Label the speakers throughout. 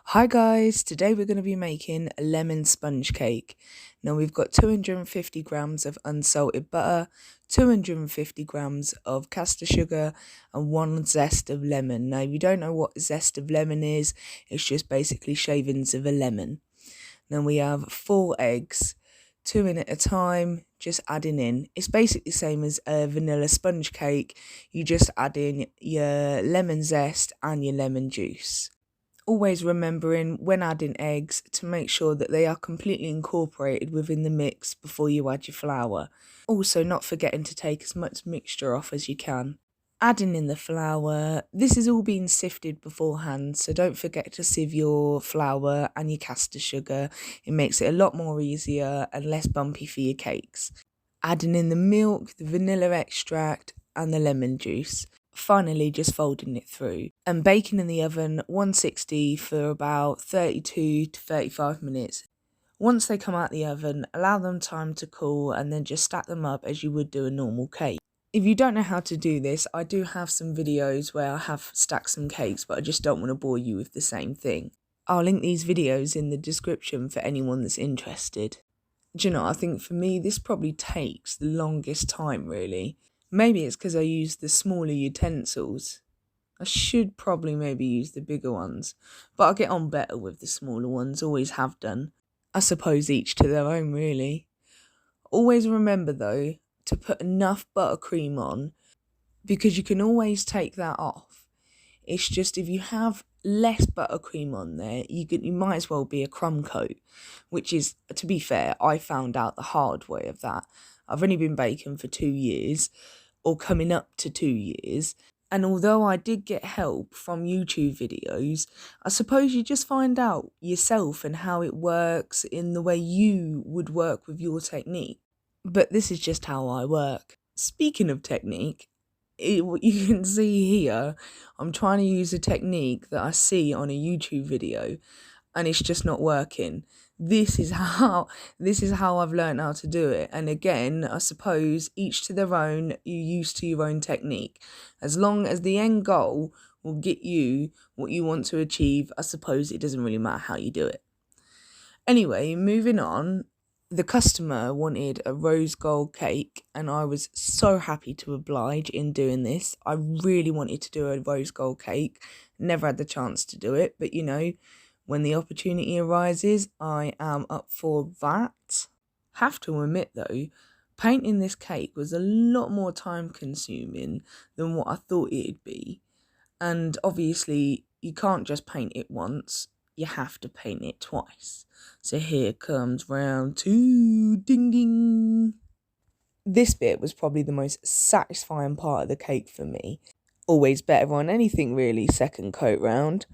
Speaker 1: Hi guys, today we're going to be making a lemon sponge cake. Now we've got 250 grams of unsalted butter, 250 grams of caster sugar and one zest of lemon. Now if you don't know what zest of lemon is, it's just basically shavings of a lemon. Now we have 4 eggs, 2 in at a time, just adding in. It's basically the same as a vanilla sponge cake, you just add in your lemon zest and your lemon juice. Always remembering when adding eggs to make sure that they are completely incorporated within the mix before you add your flour. Also not forgetting to take as much mixture off as you can. Adding in the flour, this is all being sifted beforehand, so don't forget to sieve your flour and your caster sugar. It makes it a lot more easier and less bumpy for your cakes. Adding in the milk, the vanilla extract and the lemon juice. Finally, just folding it through and baking in the oven 160 for about 32 to 35 minutes. Once they come out the oven, allow them time to cool and then just stack them up as you would do a normal cake. If you don't know how to do this, I do have some videos where I have stacked some cakes, but I just don't want to bore you with the same thing. I'll link these videos in the description for anyone that's interested. Do you know, I think for me this probably takes the longest time really. Maybe it's because I use the smaller utensils. I should probably maybe use the bigger ones, but I'll get on better with the smaller ones, always have done. I suppose each to their own really. Always remember though to put enough buttercream on because you can always take that off. It's just if you have less buttercream on there, you might as well be a crumb coat, which is, to be fair, I found out the hard way of that. I've only been baking for 2 years, or coming up to 2 years, and although I did get help from YouTube videos, I suppose you just find out yourself and how it works in the way you would work with your technique. But this is just how I work. Speaking of technique, you can see here, I'm trying to use a technique that I see on a YouTube video and it's just not working. This is how I've learned how to do it. And again, I suppose each to their own, you used to your own technique. As long as the end goal will get you what you want to achieve, I suppose it doesn't really matter how you do it. Anyway, moving on. The customer wanted a rose gold cake and I was so happy to oblige in doing this. I really wanted to do a rose gold cake. Never had the chance to do it, but you know, when the opportunity arises, I am up for that. Have to admit though, painting this cake was a lot more time consuming than what I thought it'd be. And obviously, you can't just paint it once, you have to paint it twice. So here comes round 2, ding ding. This bit was probably the most satisfying part of the cake for me. Always better on anything really, second coat round.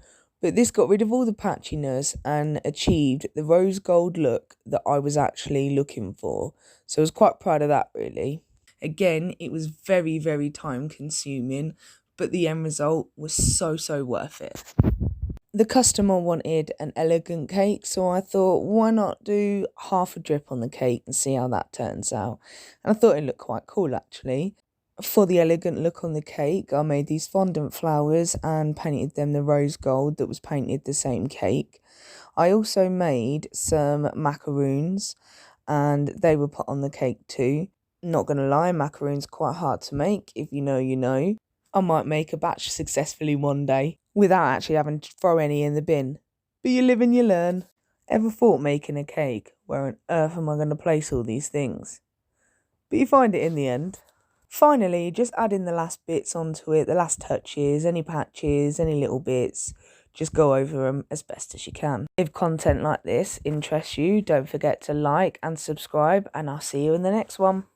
Speaker 1: But this got rid of all the patchiness and achieved the rose gold look that I was actually looking for. So I was quite proud of that really. Again, it was very, very time consuming, but the end result was so worth it. The customer wanted an elegant cake, so I thought, why not do half a drip on the cake and see how that turns out. And I thought it looked quite cool actually. For the elegant look on the cake, I made these fondant flowers and painted them the rose gold that was painted the same cake. I also made some macaroons and they were put on the cake too. Not gonna lie, macaroons are quite hard to make. If you know, you know. I might make a batch successfully one day without actually having to throw any in the bin. But you live and you learn. Ever thought making a cake? Where on earth am I going to place all these things? But you find it in the end. Finally, just add in the last bits onto it, the last touches, any patches, any little bits. Just go over them as best as you can. If content like this interests you, don't forget to like and subscribe, and I'll see you in the next one.